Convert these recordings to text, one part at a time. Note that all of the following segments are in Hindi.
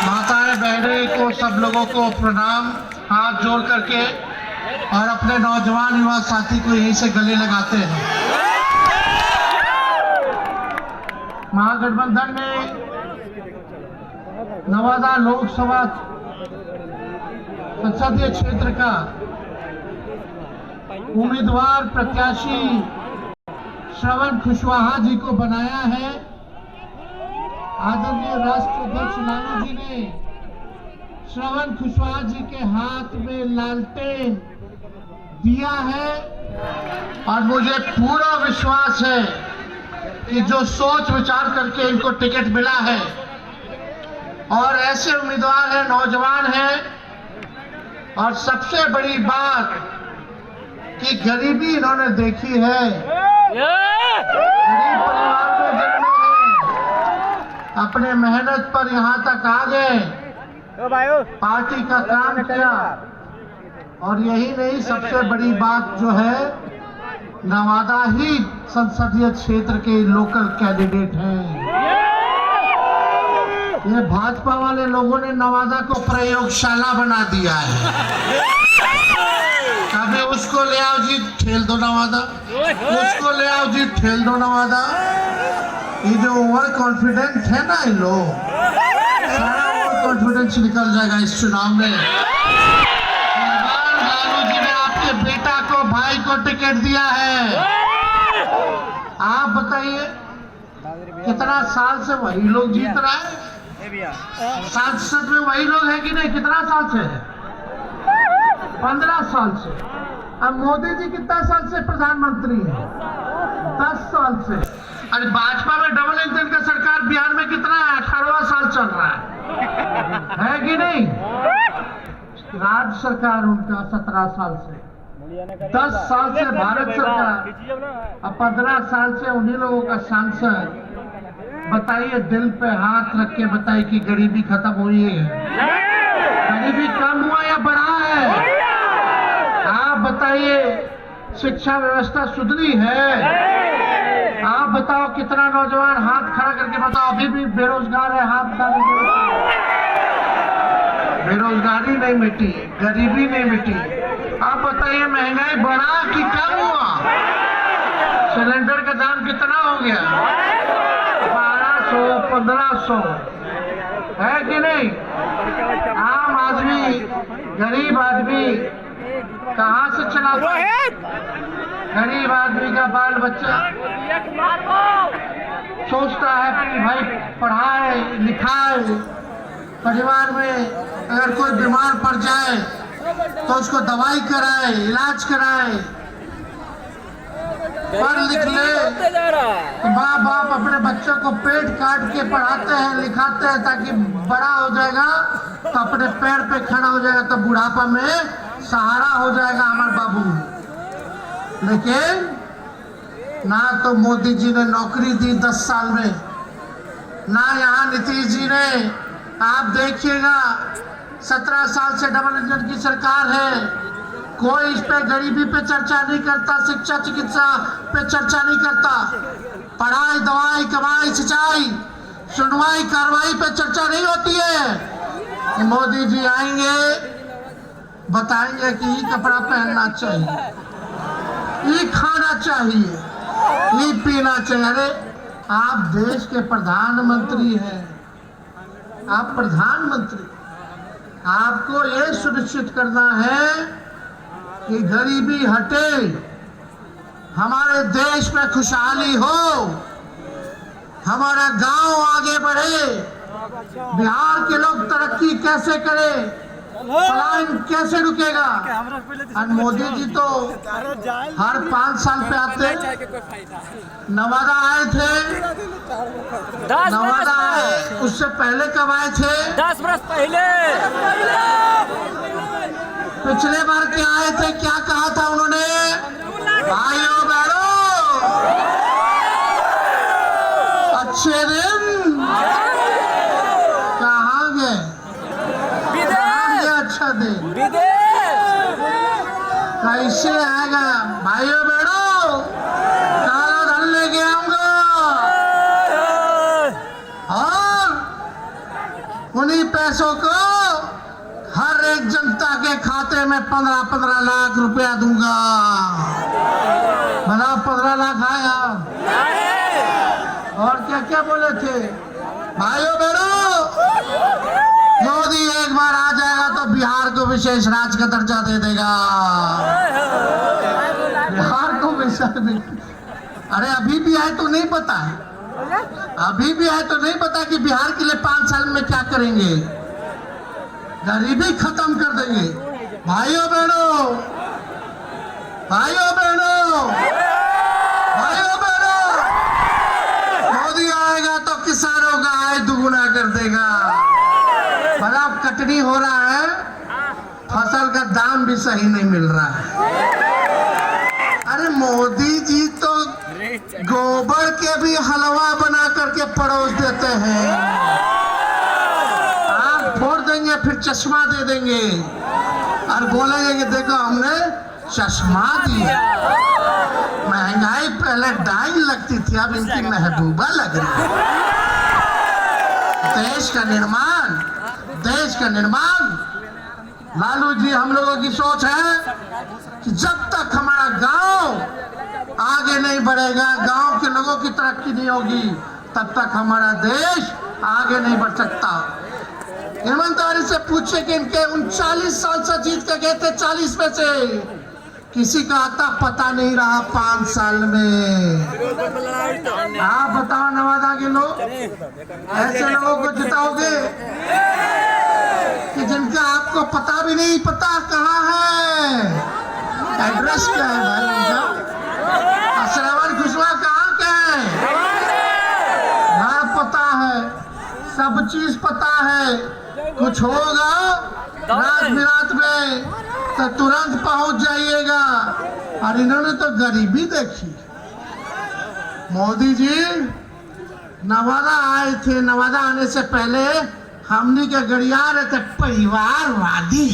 माताएं बहनें को सब लोगों को प्रणाम हाथ जोड़ करके, और अपने नौजवान युवा साथी को यहीं से गले लगाते हैं। महागठबंधन ने नवादा लोकसभा संसदीय क्षेत्र का उम्मीदवार प्रत्याशी श्रवण कुशवाहा जी को बनाया है। आदरणीय राष्ट्राध्यक्ष लालू जी ने श्रवण कुशवाहा जी के हाथ में लालटेन दिया है, और मुझे पूरा विश्वास है कि जो सोच विचार करके इनको टिकट मिला है, और ऐसे उम्मीदवार हैं, नौजवान हैं, और सबसे बड़ी बात कि गरीबी इन्होंने देखी है। गरीब परिवार में जन्मे हैं, अपने मेहनत पर यहाँ तक आ गए, पार्टी का काम किया, और यही नहीं, सबसे बड़ी बात जो है, नवादा ही संसदीय क्षेत्र के लोकल कैंडिडेट हैं। ये भाजपा वाले लोगों ने नवादा को प्रयोगशाला बना दिया है। कभी उसको ले आओ जी, ठेल दो नवादा, उसको ले आओ जी, ठेल दो नवादा। ये जो ओवर कॉन्फिडेंट है ना, इन लोग, सारा ओवर कॉन्फिडेंस निकल जाएगा इस चुनाव में। लालू जी ने आपके बेटा को, भाई को टिकट दिया है। आप बताइए, कितना साल से वही लोग जीत रहा है? सांसद में वही लोग हैं कि नहीं? कितना साल से है? 15 साल से। अब मोदी जी कितना साल से प्रधानमंत्री है? 10 साल से। अरे भाजपा में डबल इंजन का सरकार बिहार में कितना है? 18वां साल चल रहा है कि नहीं? राज्य सरकार उनका 17 साल से, 10 साल से भारत सरकार, अब 15 साल से उन्हीं लोगों का सांसद। बताइए, दिल पे हाथ रख के बताइए कि गरीबी खत्म हुई है? गरीबी कम हुआ या बढ़ा है? आप बताइए, शिक्षा व्यवस्था सुधरी है? आप बताओ, कितना नौजवान हाथ खड़ा करके बताओ, अभी भी बेरोजगार है? हाथ खड़ा करके, बेरोजगारी नहीं मिटी, गरीबी नहीं मिटी। आप बताइए, महंगाई बढ़ा कि कम हुआ? सिलेंडर का दाम कितना हो गया? 1200, 1500 है कि नहीं? आम आदमी, गरीब आदमी कहाँ से चलाता है? गरीब आदमी का बाल बच्चा सोचता है कि भाई पढ़ाए लिखाए, परिवार में अगर कोई बीमार पड़ जाए तो उसको दवाई कराए, इलाज कराए, पढ़ लिख ले। तो माँ बाप अपने बच्चों को पेट काट के पढ़ाते हैं, लिखाते हैं, ताकि बड़ा हो जाएगा तो अपने पैर पे खड़ा हो जाएगा, तो बुढ़ापा में सहारा हो जाएगा हमारे बाबू। लेकिन ना तो मोदी जी ने नौकरी दी 10 साल में, ना यहाँ नीतीश जी ने। आप देखिएगा, 17 साल से डबल इंजन की सरकार है, कोई इस पे गरीबी पे चर्चा नहीं करता, शिक्षा चिकित्सा पे चर्चा नहीं करता, पढ़ाई दवाई कमाई सिंचाई सुनवाई कार्रवाई पे चर्चा नहीं होती है। मोदी जी आएंगे, बताएंगे कि ये कपड़ा पहनना चाहिए, ये खाना चाहिए, ये पीना चाहिए। अरे आप देश के प्रधानमंत्री हैं, आप प्रधानमंत्री, आपको ये सुनिश्चित करना है कि गरीबी हटे, हमारे देश में खुशहाली हो, हमारा गांव आगे बढ़े, बिहार के लोग तरक्की कैसे करें, पलायन कैसे रुकेगा। और मोदी जी तो हर 5 साल पे आते, नवादा आए थे, नवादा आए, उससे पहले कब आए थे? 10 वर्ष पहले। पिछले बार क्या आए थे, क्या कहा था उन्होंने? भाइयों बहनों, अच्छे दिन कहाँ गए? अच्छा दिन कैसे आएगा? भाइयों बहनों, काला धन लेके आऊंगा, उन्हीं पैसों को हर एक जनता के खाते में 15-15 लाख रुपया दूंगा। भला 15 लाख आया? और क्या क्या बोले थे भाइयों बहनों? मोदी एक बार आ जाएगा तो बिहार को विशेष राज्य का दर्जा दे देगा। बिहार को विशेष, अरे अभी भी है तो नहीं पता है, अभी भी है तो नहीं पता कि बिहार के लिए 5 साल में क्या करेंगे। गरीबी खत्म कर देंगे। भाइयों बहनों, भाइयों बहनों, भाइयों बहनों, मोदी आएगा तो किसानों का आय दुगुना कर देगा। भला कटनी हो रहा है, फसल का दाम भी सही नहीं मिल रहा है। अरे मोदी जी तो गोबर के भी हलवा बना करके परोस देते हैं। आप फोड़ देंगे फिर चश्मा दे देंगे और बोलेंगे कि देखो हमने चश्मा दिया। महंगाई पहले डाइन लगती थी, अब इनकी महबूबा लग रही है। देश का निर्माण, देश का निर्माण, लालू जी हम लोगों की सोच है कि जब तक हमारा गांव आगे नहीं बढ़ेगा, गांव के लोगों की तरक्की नहीं होगी, तब तक हमारा देश आगे नहीं बढ़ सकता। ईमानदारी से पूछे कि इनके 39 साल से जीत के गए थे, 40 में से किसी का आता पता नहीं रहा 5 साल में। आप बताओ नवादा के लोग, ऐसे लोगों को जिताओगे कि जिनका आपको पता भी नहीं, पता कहाँ है, एड्रेस क्या है भाई उनका, श्रवण कुशवाहा कहाँ का है, हाँ पता है, सब चीज पता है। कुछ होगा रात बिरात में तो तुरंत पहुंच जाइएगा। और इन्होंने तो गरीबी देखी। मोदी जी नवादा आए थे, नवादा आने से पहले हमने के गड़िया रहे थे परिवारवादी,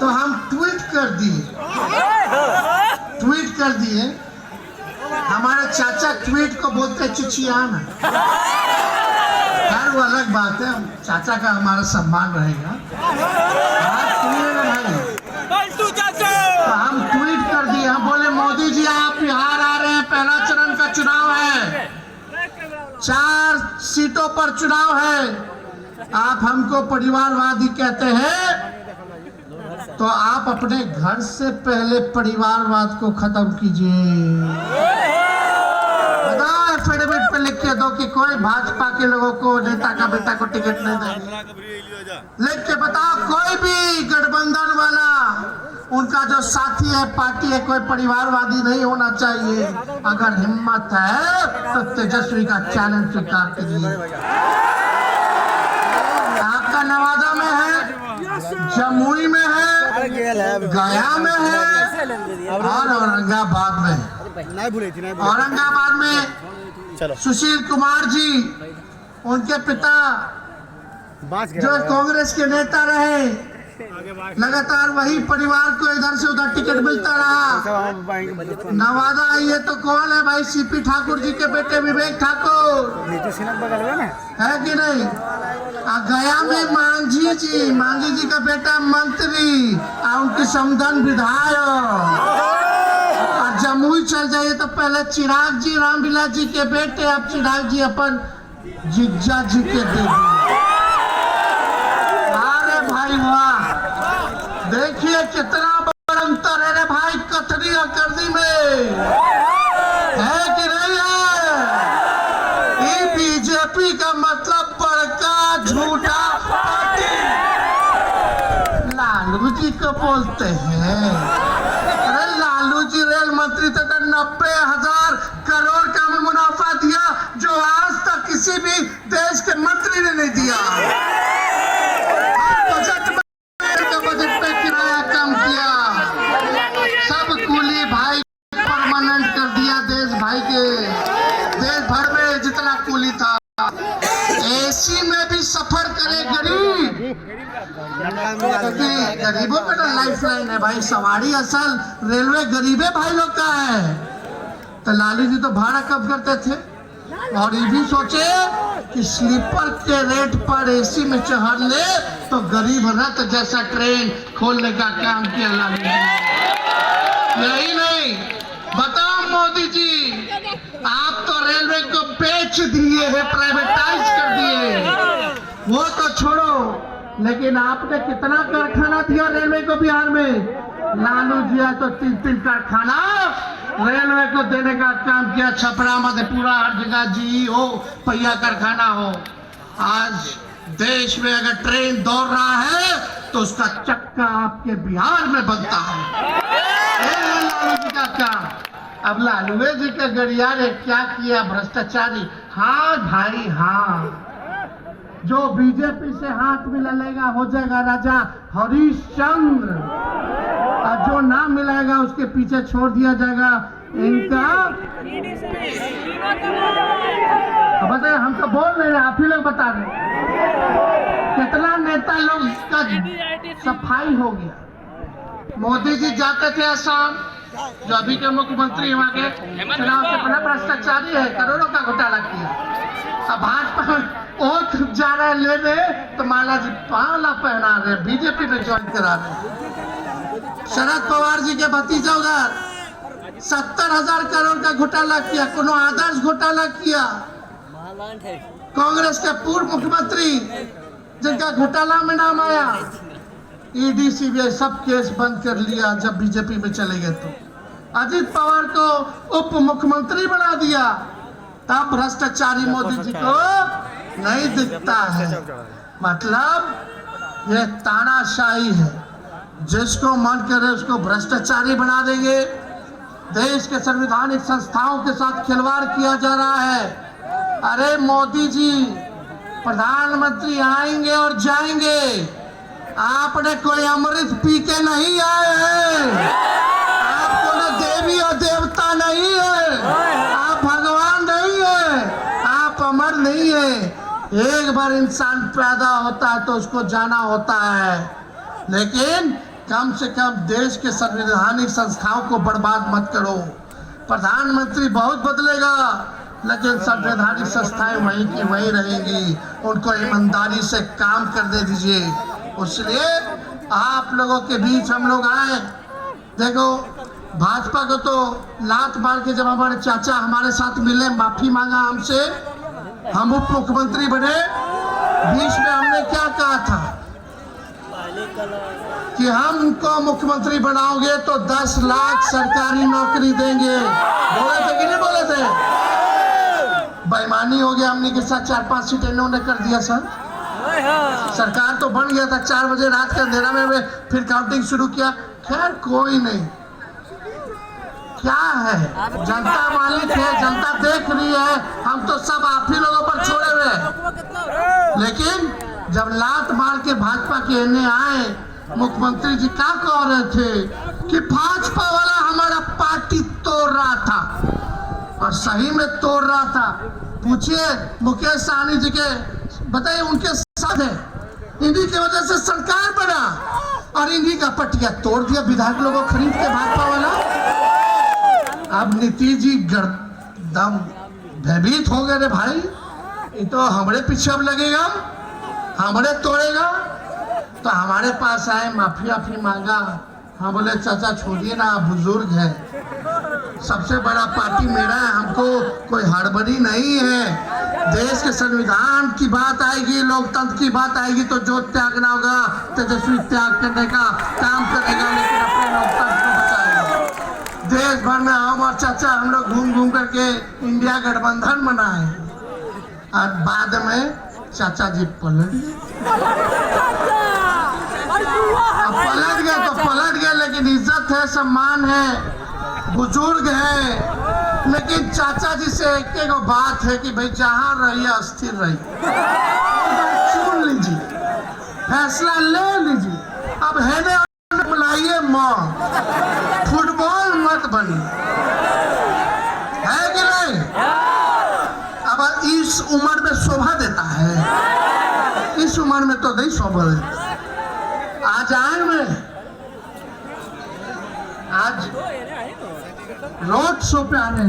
तो हम ट्वीट कर दिए। हमारे चाचा ट्वीट को बोलते चिचियाना, खैर वो अलग बात है, चाचा का हमारा सम्मान रहेगा। तो हम ट्वीट कर दिए, हम बोले मोदी जी आप बिहार आ रहे हैं, पहला चरण का चुनाव है, 4 सीटों पर चुनाव है, आप हमको परिवारवादी कहते हैं, तो आप अपने घर से पहले परिवारवाद को खत्म कीजिए। बताओ एफिडेविट पे लिख के दो कि कोई भाजपा के लोगों को, नेता का बेटा को टिकट नहीं देंगे। लिख के बताओ कोई भी गठबंधन वाला, उनका जो साथी है, पार्टी है, कोई परिवारवादी नहीं होना चाहिए। अगर हिम्मत है तो तेजस्वी का चैलेंज स्वीकार कीजिए। आपका नवादा में है, जमुई में है, गया में है और औरंगाबाद में। औरंगाबाद में सुशील कुमार जी, उनके पिता जो कांग्रेस के नेता रहे, लगातार वही परिवार को इधर से उधर टिकट मिलता रहा। नवादा आइए तो कौन है भाई, सीपी ठाकुर जी के बेटे विवेक ठाकुर है कि नहीं। गया में मांझी जी का बेटा मंत्री और उनकी समधन विधायक। और जमुई चल जाइए तो पहले चिराग जी, रामविलास जी के बेटे, अब चिराग जी अपन जिज्जा जी के दे दिए। अरे भाई वाह, देखिए कितना बड़ा अंतर है रे भाई, कथनी और करनी में है कि नहीं है। ये बीजेपी का मतलब बड़का झूठा पार्टी लालू जी को बोलते हैं। अरे लालू जी रेल मंत्री थे तो 90,000 करोड़ का मुनाफा दिया, जो आज तक किसी भी देश के मंत्री ने नहीं दिया। बजट पे किराया कम किया, सब कूली भाई परमानेंट कर दिया देश भाई के, देश भर में जितना कूली था। एसी में भी सफर करे गरीब, क्योंकि गरीबों का तो लाइफ लाइन है भाई, सवारी असल रेलवे गरीबे भाई लोग का है। तो लालू जी तो भाड़ा कब करते थे, और ये भी सोचे कि स्लीपर के रेट पर एसी में चढ़ ले तो गरीब रथ जैसा ट्रेन खोलने का काम किया लालू जी। यही नहीं, बताओ मोदी जी, आप तो रेलवे को बेच दिए हैं, प्राइवेटाइज कर दिए। वो तो छोड़ो, लेकिन आपने कितना कारखाना दिया रेलवे को बिहार में? लालू जी है तो 3-3 कारखाना रेलवे को देने का काम किया। छपरा, मधेपुरा, हर जगह जी हो, पहिया कारखाना हो। आज देश में अगर ट्रेन दौड़ रहा है तो उसका चक्का आपके बिहार में बनता है। ये है लालू जी का काम। अब लालू जी का गड़िया ने क्या किया? भ्रष्टाचारी। हाँ भाई हाँ, जो बीजेपी से हाथ मिला लेगा हो जाएगा राजा हरिश्चंद्र, और जो नाम मिलाएगा उसके पीछे छोड़ दिया जाएगा इनका। बताइए, हम तो बोल रहे हैं, आप ही लोग बता रहे। कितना नेता लोग का सफाई हो गया। मोदी जी जाते थे असम, जो अभी के मुख्यमंत्री वहाँ के, चुनाव से पहले भ्रष्टाचारी है, करोड़ों का घोटाला किया। अब भाजपा ओथ जा रहा है लेने तो माला जी पाला पहना रहे, बीजेपी में ज्वाइन करा रहे। शरद पवार जी के भतीजा उधर 70,000 करोड़ का घोटाला किया, कोनो आदर्श घोटाला किया। कांग्रेस के पूर्व मुख्यमंत्री जिनका घोटाला में नाम आया, ईडी सीबीआई सब केस बंद कर लिया जब बीजेपी में चले गए। तो अजित पवार को उप मुख्यमंत्री बना दिया, तब भ्रष्टाचारी मोदी जी को नहीं दिखता है। मतलब ये तानाशाही है, जिसको मन करे उसको भ्रष्टाचारी बना देंगे। देश के संवैधानिक संस्थाओं के साथ खिलवाड़ किया जा रहा है। अरे मोदी जी, प्रधानमंत्री आएंगे और जाएंगे, आपने कोई अमृत पी के नहीं आए हैं। आप कोई देवी और देवता नहीं है, आप भगवान नहीं है, आप अमर नहीं है। एक बार इंसान पैदा होता है तो उसको जाना होता है, लेकिन कम से कम देश के संवैधानिक संस्थाओं को बर्बाद मत करो। प्रधानमंत्री बहुत बदलेगा, लेकिन संवैधानिक संस्थाएं वहीं की वहीं रहेंगी। उनको ईमानदारी से काम करने दीजिए। इसलिए आप लोगों के बीच हम लोग आए। देखो, भाजपा को तो लात मार के जब हमारे चाचा हमारे साथ मिले, माफी मांगा हमसे, हम उप मुख्यमंत्री बने, बीच में हमने क्या कहा था कि हमको मुख्यमंत्री बनाओगे तो 10 लाख सरकारी नौकरी देंगे। बोले थे कि नहीं बोले थे? बेईमानी हो गया हमने के साथ। 4-5 सीटें इन्होंने कर दिया सर। सरकार तो बन गया था, 4 बजे रात के अंधेरा में फिर काउंटिंग शुरू किया। खैर कोई नहीं, क्या है, जनता मालिक है, जनता देख रही है। हम तो सब आप ही लोगों पर छोड़े हुए। लेकिन जब लात मार के भाजपा के एने आए, मुख्यमंत्री जी क्या कह रहे थे कि भाजपा वाला हमारा पार्टी तोड़ रहा था, और सही में तोड़ रहा था। पूछिए मुकेश सहनी जी के, बताइए उनके साथ है, इन्हीं की वजह से सरकार बना, और इन्हीं का पटिया तोड़ दिया विधायक लोगों खरीद के भाजपा वाला। अब नीतीश जी दम भयभीत हो गए रे भाई, ये तो हमारे पीछे अब लगेगा, हमारे तोड़ेगा। तो हमारे पास आए, माफी मांगा। हम बोले चाचा छोड़िए ना, बुजुर्ग है, सबसे बड़ा पार्टी मेरा है, हमको कोई हड़बड़ी नहीं है। देश के संविधान की बात आएगी, लोकतंत्र की बात आएगी तो जो त्यागना होगा तेजस्वी त्याग करने का काम करेगा, लेकिन अपने लोकतंत्र को बचाएगा। देश भर में हम और चाचा हम लोग घूम घूम करके इंडिया गठबंधन बनाए, और बाद में चाचा जी पलट गए तो पलट गए, लेकिन इज्जत है, सम्मान है, बुजुर्ग है। लेकिन चाचा जी से एक बात है कि भाई जहां रहिए अस्थिर रहिए, चुन लीजिए, फैसला ले लीजिए। अब है बुलाइए मौत, फुटबॉल मत बनिए, है कि नहीं? अब इस उम्र में शोभा देता है, इस उम्र में तो नहीं शोभा देता। आज आए मैं, आज रोड शो पे आने,